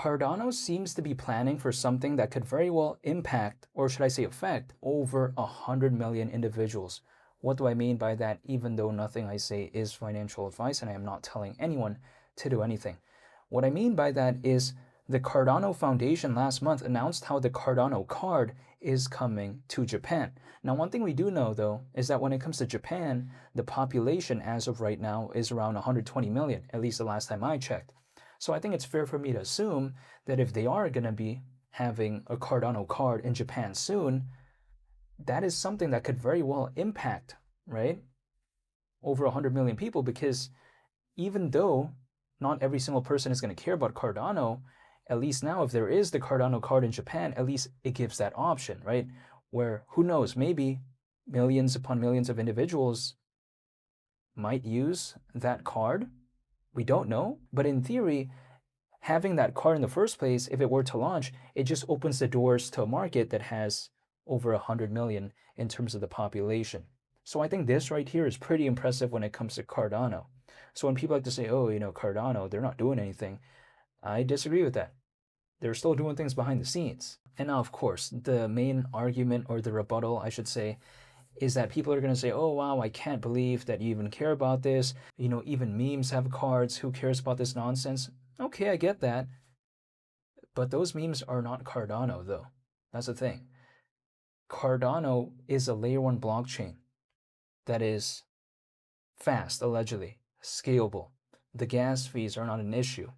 Cardano seems to be planning for something that could very well impact, or should I say affect, over 100 million individuals. What do I mean by that? Even though nothing I say is financial advice and I am not telling anyone to do anything. What I mean by that is the Cardano Foundation last month announced how the Cardano card is coming to Japan. Now, one thing we do know, though, is that when it comes to Japan, the population as of right now is around 120 million, at least the last time I checked. So I think it's fair for me to assume that if they are going to be having a Cardano card in Japan soon, that is something that could very well impact, right, over 100 million people, because even though not every single person is going to care about Cardano, at least now if there is the Cardano card in Japan, at least it gives that option, right? Where, who knows, maybe millions upon millions of individuals might use that card. We don't know, but in theory, having that card in the first place, if it were to launch, it just opens the doors to a market that has over 100 million in terms of the population. So I think this right here is pretty impressive when it comes to Cardano. So when people like to say, oh, Cardano, they're not doing anything, I disagree with that. They're still doing things behind the scenes. And now, of course, the main argument, or the rebuttal, I should say, is that people are going to say, oh, wow, I can't believe that you even care about this. Even memes have cards. Who cares about this nonsense? Okay, I get that. But those memes are not Cardano, though. That's the thing. Cardano is a layer 1 blockchain that is fast, allegedly, scalable. The gas fees are not an issue,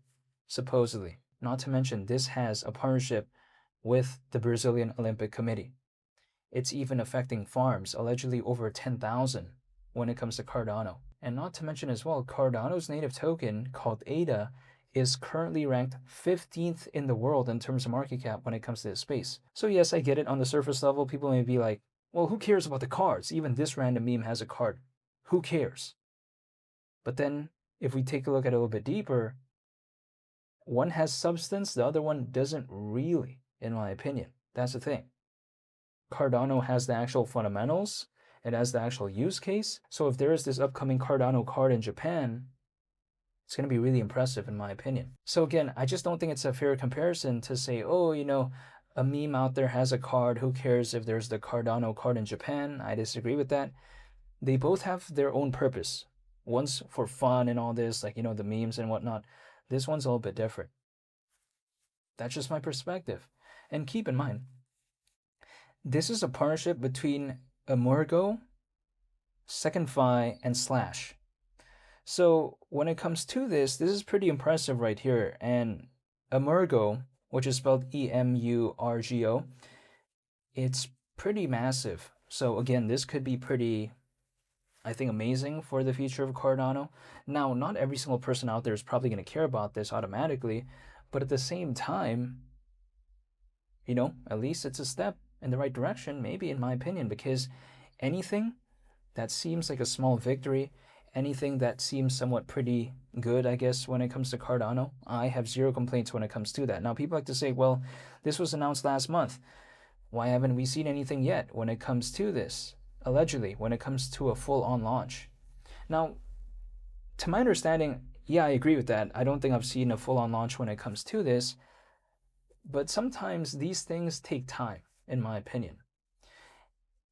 supposedly. Not to mention, this has a partnership with the Brazilian Olympic Committee. It's even affecting farms, allegedly over 10,000 when it comes to Cardano. And not to mention as well, Cardano's native token, called ADA, is currently ranked 15th in the world in terms of market cap when it comes to this space. So yes, I get it. On the surface level, people may be like, well, who cares about the cards? Even this random meme has a card. Who cares? But then, if we take a look at it a little bit deeper, one has substance, the other one doesn't really, in my opinion. That's the thing. Cardano has the actual fundamentals. It has the actual use case. So if there is this upcoming Cardano card in Japan, it's going to be really impressive, in my opinion. So again, I just don't think it's a fair comparison to say, oh, a meme out there has a card. Who cares if there's the Cardano card in Japan? I disagree with that. They both have their own purpose. One's for fun and all this, like, the memes and whatnot. This one's a little bit different. That's just my perspective. And keep in mind, this is a partnership between Emurgo, SecondFi, and Slash. So when it comes to this is pretty impressive right here. And Emurgo, which is spelled EMURGO, it's pretty massive. So again, this could be pretty, I think, amazing for the future of Cardano. Now, not every single person out there is probably going to care about this automatically, but at the same time, at least it's a step in the right direction, maybe, in my opinion, because anything that seems like a small victory, anything that seems somewhat pretty good, I guess, when it comes to Cardano, I have zero complaints when it comes to that. Now, people like to say, well, this was announced last month. Why haven't we seen anything yet when it comes to this? Allegedly, when it comes to a full-on launch. Now, to my understanding, yeah, I agree with that. I don't think I've seen a full-on launch when it comes to this, but sometimes these things take time, in my opinion.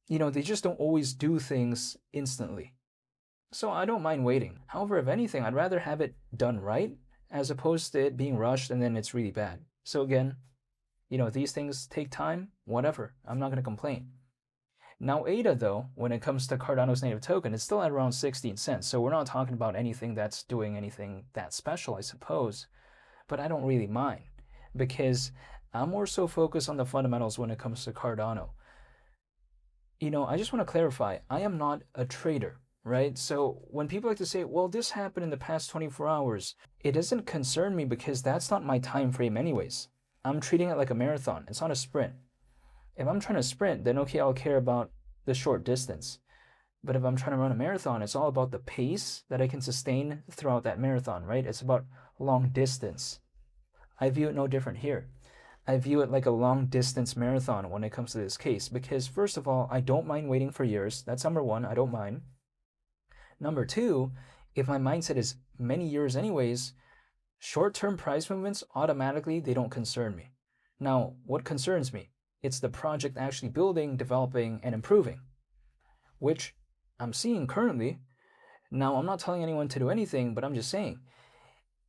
They just don't always do things instantly. So I don't mind waiting. However, if anything, I'd rather have it done right as opposed to it being rushed and then it's really bad. So again, these things take time, whatever. I'm not going to complain. Now, ADA, though, when it comes to Cardano's native token, it's still at around 16 cents. So we're not talking about anything that's doing anything that special, I suppose. But I don't really mind, because I'm more so focused on the fundamentals when it comes to Cardano. I just want to clarify, I am not a trader, right? So when people like to say, well, this happened in the past 24 hours, it doesn't concern me because that's not my time frame anyways. I'm treating it like a marathon. It's not a sprint. If I'm trying to sprint, then okay, I'll care about the short distance. But if I'm trying to run a marathon, it's all about the pace that I can sustain throughout that marathon, right? It's about long distance. I view it no different here. I view it like a long distance marathon when it comes to this case, because first of all, I don't mind waiting for years. That's number one, I don't mind. Number two, if my mindset is many years anyways, Short-term price movements, automatically, they don't concern me. Now, what concerns me? It's the project actually building, developing, and improving, which I'm seeing currently. Now, I'm not telling anyone to do anything, but I'm just saying,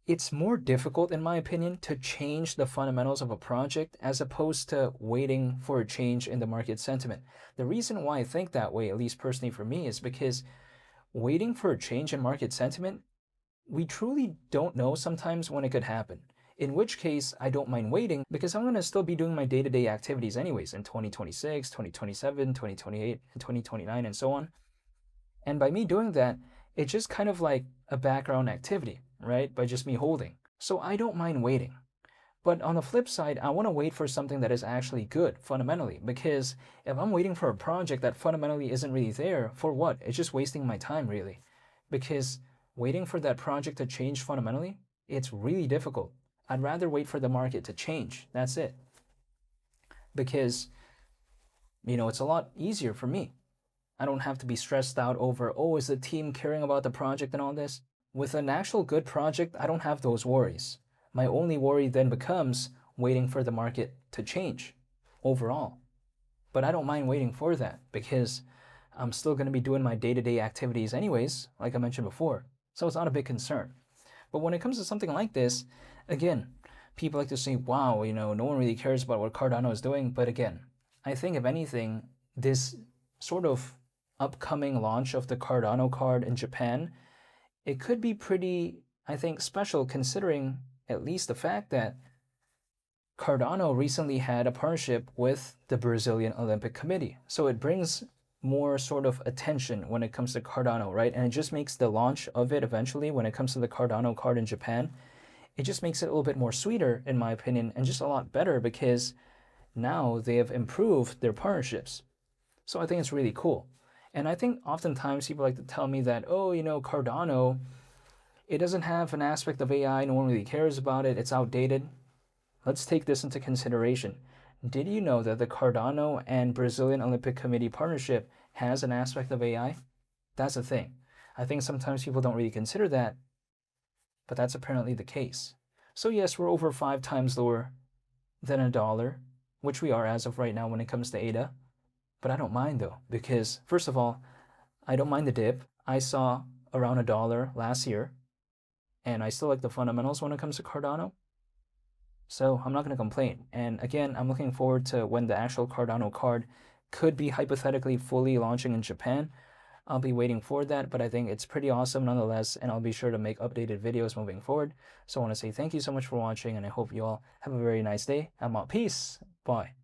it's more difficult, in my opinion, to change the fundamentals of a project as opposed to waiting for a change in the market sentiment. The reason why I think that way, at least personally for me, is because waiting for a change in market sentiment, we truly don't know sometimes when it could happen. In which case, I don't mind waiting because I'm going to still be doing my day-to-day activities anyways in 2026, 2027, 2028, and 2029, and so on. And by me doing that, it's just kind of like a background activity, right? By just me holding. So I don't mind waiting. But on the flip side, I want to wait for something that is actually good fundamentally, because if I'm waiting for a project that fundamentally isn't really there, for what? It's just wasting my time, really. Because waiting for that project to change fundamentally, it's really difficult. I'd rather wait for the market to change. That's it. Because, it's a lot easier for me. I don't have to be stressed out over, oh, is the team caring about the project and all this? With an actual good project, I don't have those worries. My only worry then becomes waiting for the market to change overall. But I don't mind waiting for that because I'm still going to be doing my day-to-day activities anyways, like I mentioned before. So it's not a big concern. But when it comes to something like this, again, people like to say, wow, no one really cares about what Cardano is doing. But again, I think if anything, this sort of upcoming launch of the Cardano card in Japan, it could be pretty, I think, special considering at least the fact that Cardano recently had a partnership with the Brazilian Olympic Committee. So it brings more sort of attention when it comes to Cardano, right? And it just makes the launch of it eventually, when it comes to the Cardano card in Japan, it just makes it a little bit more sweeter, in my opinion, and just a lot better because now they have improved their partnerships. So I think it's really cool. And I think oftentimes people like to tell me that, oh, Cardano, it doesn't have an aspect of AI, no one really cares about it, it's outdated. Let's take this into consideration. Did you know that the Cardano and Brazilian Olympic Committee partnership has an aspect of AI? That's the thing. I think sometimes people don't really consider that, but that's apparently the case. So yes, we're over 5 times lower than $1, which we are as of right now when it comes to ADA. But I don't mind though, because first of all, I don't mind the dip. I saw around $1 last year, and I still like the fundamentals when it comes to Cardano. So I'm not going to complain. And again, I'm looking forward to when the actual Cardano card could be hypothetically fully launching in Japan. I'll be waiting for that, but I think it's pretty awesome nonetheless, and I'll be sure to make updated videos moving forward. So I want to say thank you so much for watching, and I hope you all have a very nice day. I'm out. Peace. Bye.